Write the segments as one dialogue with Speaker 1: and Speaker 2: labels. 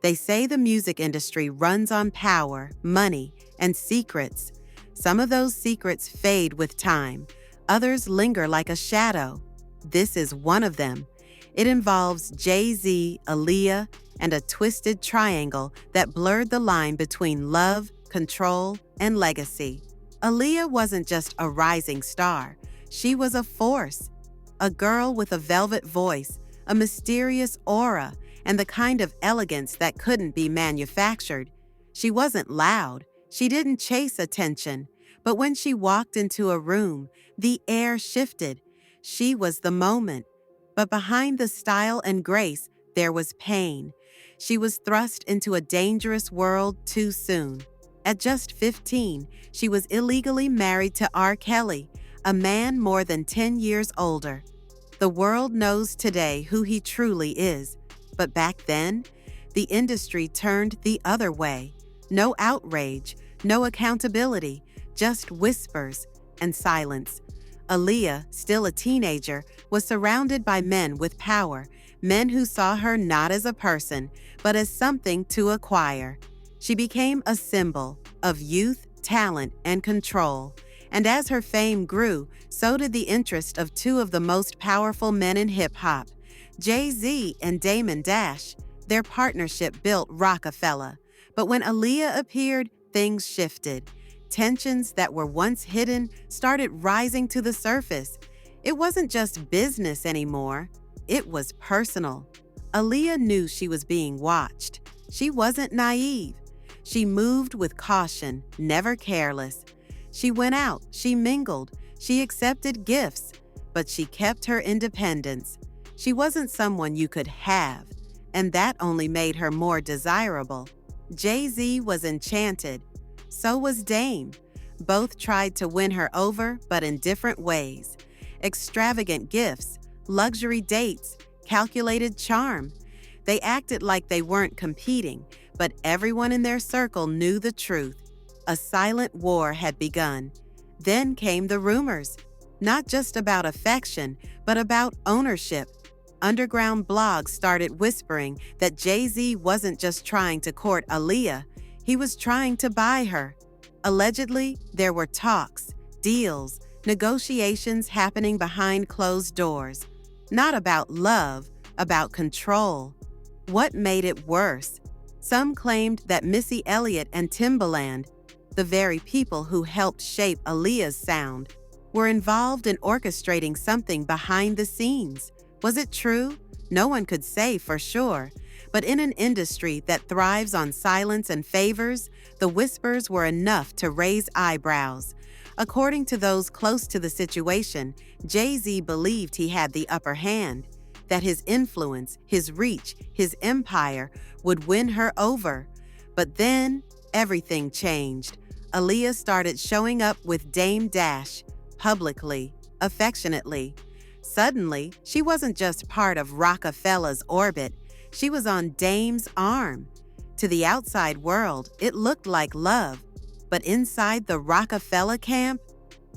Speaker 1: They say the music industry runs on power, money, and secrets. Some of those secrets fade with time. Others linger like a shadow. This is one of them. It involves Jay-Z, Aaliyah, and a twisted triangle that blurred the line between love, control, and legacy. Aaliyah wasn't just a rising star. She was a force. A girl with a velvet voice, a mysterious aura, and the kind of elegance that couldn't be manufactured. She wasn't loud. She didn't chase attention. But when she walked into a room, the air shifted. She was the moment. But behind the style and grace, there was pain. She was thrust into a dangerous world too soon. At just 15, she was illegally married to R. Kelly, a man more than 10 years older. The world knows today who he truly is. But back then, the industry turned the other way. No outrage, no accountability, just whispers and silence. Aaliyah, still a teenager, was surrounded by men with power, men who saw her not as a person, but as something to acquire. She became a symbol of youth, talent, and control. And as her fame grew, so did the interest of two of the most powerful men in hip-hop, Jay-Z and Damon Dash. Their partnership built Roc-A-Fella. But when Aaliyah appeared, things shifted. Tensions that were once hidden started rising to the surface. It wasn't just business anymore. It was personal. Aaliyah knew she was being watched. She wasn't naive. She moved with caution, never careless. She went out, she mingled, she accepted gifts, but she kept her independence. She wasn't someone you could have, and that only made her more desirable. Jay-Z was enchanted. So was Dame. Both tried to win her over, but in different ways. Extravagant gifts, luxury dates, calculated charm. They acted like they weren't competing, but everyone in their circle knew the truth. A silent war had begun. Then came the rumors, not just about affection, but about ownership. Underground blogs started whispering that Jay-Z wasn't just trying to court Aaliyah, he was trying to buy her. Allegedly, there were talks, deals, negotiations happening behind closed doors. Not about love, about control. What made it worse? Some claimed that Missy Elliott and Timbaland, the very people who helped shape Aaliyah's sound, were involved in orchestrating something behind the scenes. Was it true? No one could say for sure. But in an industry that thrives on silence and favors, the whispers were enough to raise eyebrows. According to those close to the situation, Jay-Z believed he had the upper hand, that his influence, his reach, his empire would win her over. But then, everything changed. Aaliyah started showing up with Dame Dash, publicly, affectionately. Suddenly, she wasn't just part of Roc-A-Fella's orbit, she was on Dame's arm. To the outside world, it looked like love. But inside the Roc-A-Fella camp,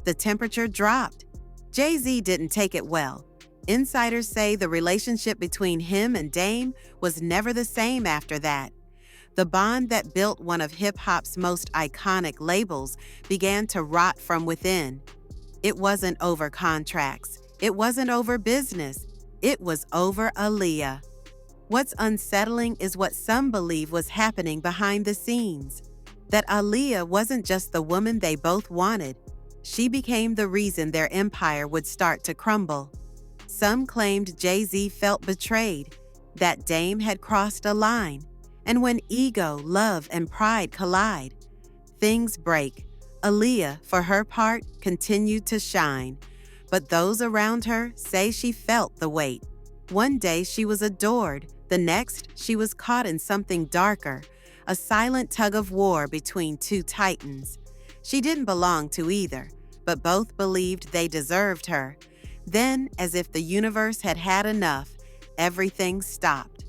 Speaker 1: the temperature dropped. Jay-Z didn't take it well. Insiders say the relationship between him and Dame was never the same after that. The bond that built one of hip-hop's most iconic labels began to rot from within. It wasn't over contracts. It wasn't over business. It was over Aaliyah. What's unsettling is what some believe was happening behind the scenes. That Aaliyah wasn't just the woman they both wanted. She became the reason their empire would start to crumble. Some claimed Jay-Z felt betrayed, that Dame had crossed a line. And when ego, love, and pride collide, things break. Aaliyah, for her part, continued to shine. But those around her say she felt the weight. One day she was adored. The next, she was caught in something darker, a silent tug of war between two titans. She didn't belong to either, but both believed they deserved her. Then, as if the universe had had enough, everything stopped.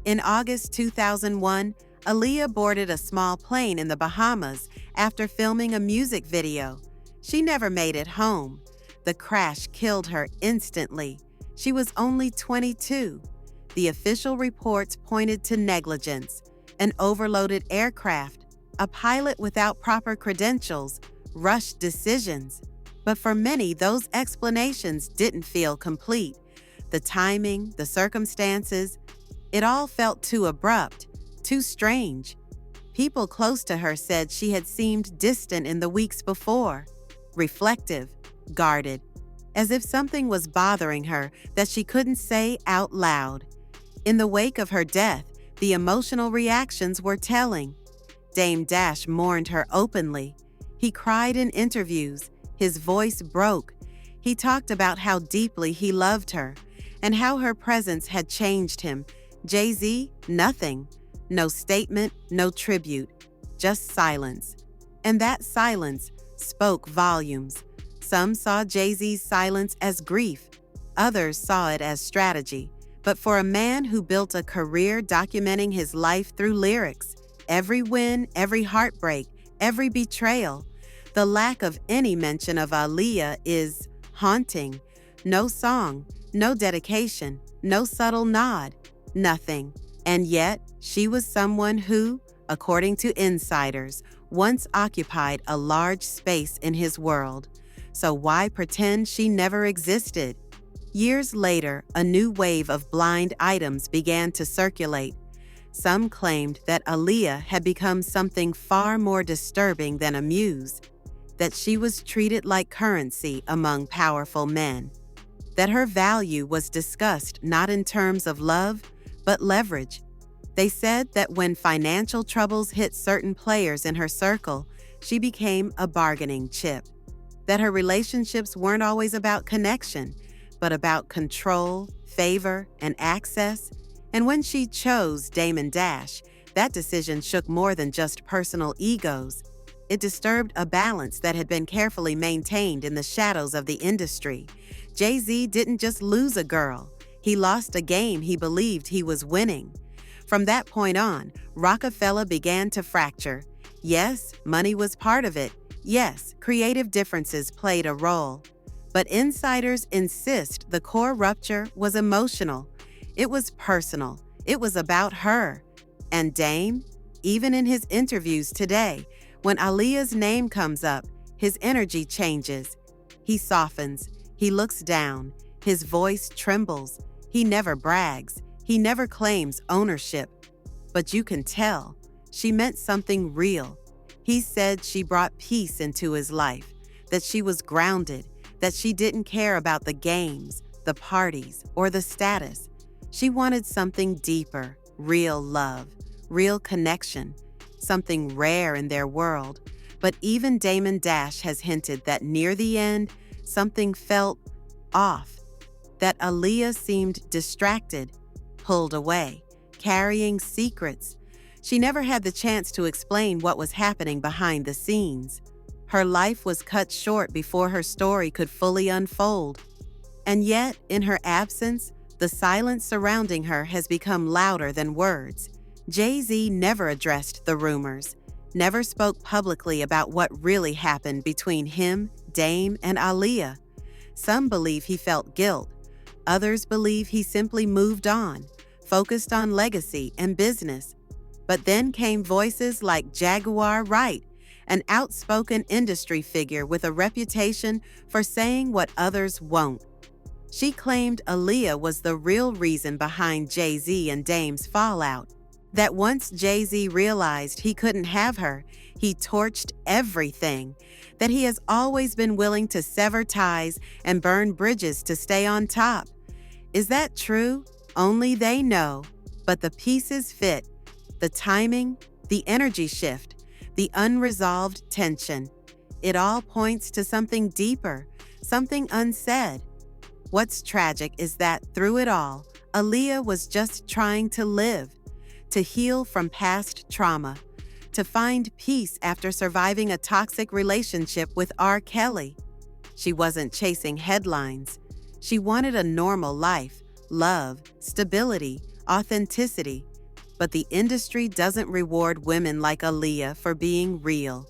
Speaker 1: In August 2001, Aaliyah boarded a small plane in the Bahamas after filming a music video. She never made it home. The crash killed her instantly. She was only 22. The official reports pointed to negligence, an overloaded aircraft, a pilot without proper credentials, rushed decisions. But for many, those explanations didn't feel complete. The timing, the circumstances, it all felt too abrupt, too strange. People close to her said she had seemed distant in the weeks before, reflective, guarded, as if something was bothering her that she couldn't say out loud. In the wake of her death, the emotional reactions were telling. Dame Dash mourned her openly. He cried in interviews. His voice broke. He talked about how deeply he loved her and how her presence had changed him. Jay-Z, nothing. No statement, no tribute, just silence. And that silence spoke volumes. Some saw Jay-Z's silence as grief. Others saw it as strategy. But for a man who built a career documenting his life through lyrics, every win, every heartbreak, every betrayal, the lack of any mention of Aaliyah is haunting. No song, no dedication, no subtle nod, nothing. And yet, she was someone who, according to insiders, once occupied a large space in his world. So why pretend she never existed? Years later, a new wave of blind items began to circulate. Some claimed that Aaliyah had become something far more disturbing than a muse, that she was treated like currency among powerful men, that her value was discussed not in terms of love, but leverage. They said that when financial troubles hit certain players in her circle, she became a bargaining chip, that her relationships weren't always about connection, but about control, favor, and access. And when she chose Damon Dash, that decision shook more than just personal egos. It disturbed a balance that had been carefully maintained in the shadows of the industry. Jay-Z didn't just lose a girl. He lost a game he believed he was winning. From that point on, Roc-A-Fella began to fracture. Yes, money was part of it. Yes, creative differences played a role. But insiders insist the core rupture was emotional. It was personal. It was about her. And Dame, even in his interviews today, when Aaliyah's name comes up, his energy changes. He softens. He looks down. His voice trembles. He never brags. He never claims ownership. But you can tell, she meant something real. He said she brought peace into his life, that she was grounded, that she didn't care about the games, the parties, or the status. She wanted something deeper, real love, real connection, something rare in their world. But even Damon Dash has hinted that near the end, something felt off, that Aaliyah seemed distracted, pulled away, carrying secrets. She never had the chance to explain what was happening behind the scenes. Her life was cut short before her story could fully unfold. And yet, in her absence, the silence surrounding her has become louder than words. Jay-Z never addressed the rumors, never spoke publicly about what really happened between him, Dame, and Aaliyah. Some believe he felt guilt. Others believe he simply moved on, focused on legacy and business. But then came voices like Jaguar Wright, an outspoken industry figure with a reputation for saying what others won't. She claimed Aaliyah was the real reason behind Jay-Z and Dame's fallout, that once Jay-Z realized he couldn't have her, he torched everything, that he has always been willing to sever ties and burn bridges to stay on top. Is that true? Only they know. But the pieces fit. The timing, the energy shift, the unresolved tension. It all points to something deeper, something unsaid. What's tragic is that through it all, Aaliyah was just trying to live, to heal from past trauma, to find peace after surviving a toxic relationship with R. Kelly. She wasn't chasing headlines. She wanted a normal life, love, stability, authenticity. But the industry doesn't reward women like Aaliyah for being real.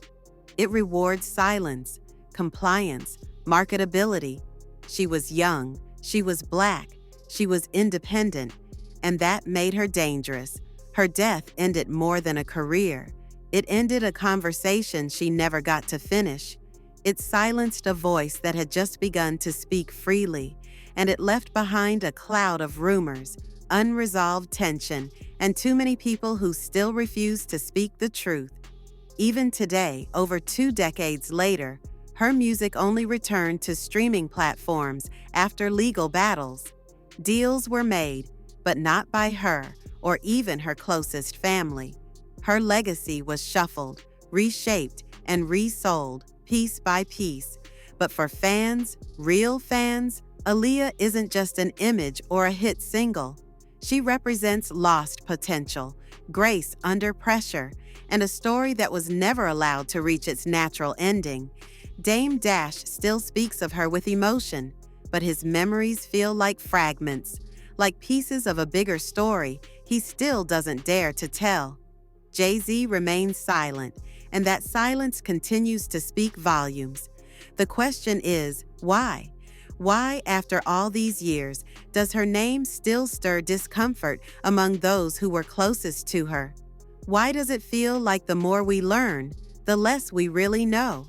Speaker 1: It rewards silence, compliance, marketability. She was young, she was black, she was independent, and that made her dangerous. Her death ended more than a career. It ended a conversation she never got to finish. It silenced a voice that had just begun to speak freely, and it left behind a cloud of rumors, unresolved tension, and too many people who still refuse to speak the truth. Even today, over 2 decades later, her music only returned to streaming platforms after legal battles. Deals were made, but not by her or even her closest family. Her legacy was shuffled, reshaped, and resold piece by piece. But for fans, real fans, Aaliyah isn't just an image or a hit single. She represents lost potential, grace under pressure, and a story that was never allowed to reach its natural ending. Dame Dash still speaks of her with emotion, but his memories feel like fragments, like pieces of a bigger story he still doesn't dare to tell. Jay-Z remains silent, and that silence continues to speak volumes. The question is, why? Why, after all these years, does her name still stir discomfort among those who were closest to her? Why does it feel like the more we learn, the less we really know?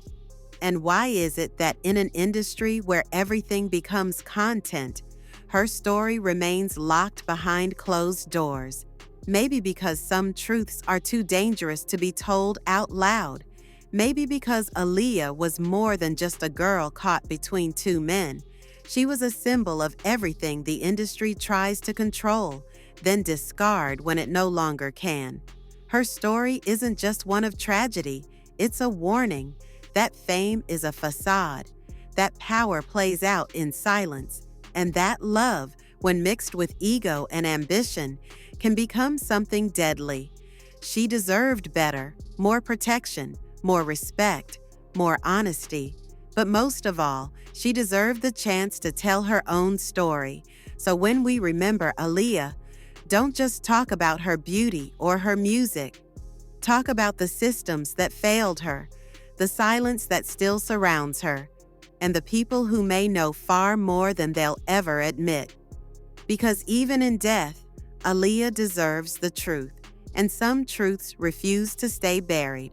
Speaker 1: And why is it that in an industry where everything becomes content, her story remains locked behind closed doors? Maybe because some truths are too dangerous to be told out loud. Maybe because Aaliyah was more than just a girl caught between two men. She was a symbol of everything the industry tries to control, then discard when it no longer can. Her story isn't just one of tragedy, it's a warning. That fame is a facade. That power plays out in silence. And that love, when mixed with ego and ambition, can become something deadly. She deserved better, more protection, more respect, more honesty. But most of all, she deserved the chance to tell her own story. So when we remember Aaliyah, don't just talk about her beauty or her music. Talk about the systems that failed her, the silence that still surrounds her, and the people who may know far more than they'll ever admit. Because even in death, Aaliyah deserves the truth, and some truths refuse to stay buried.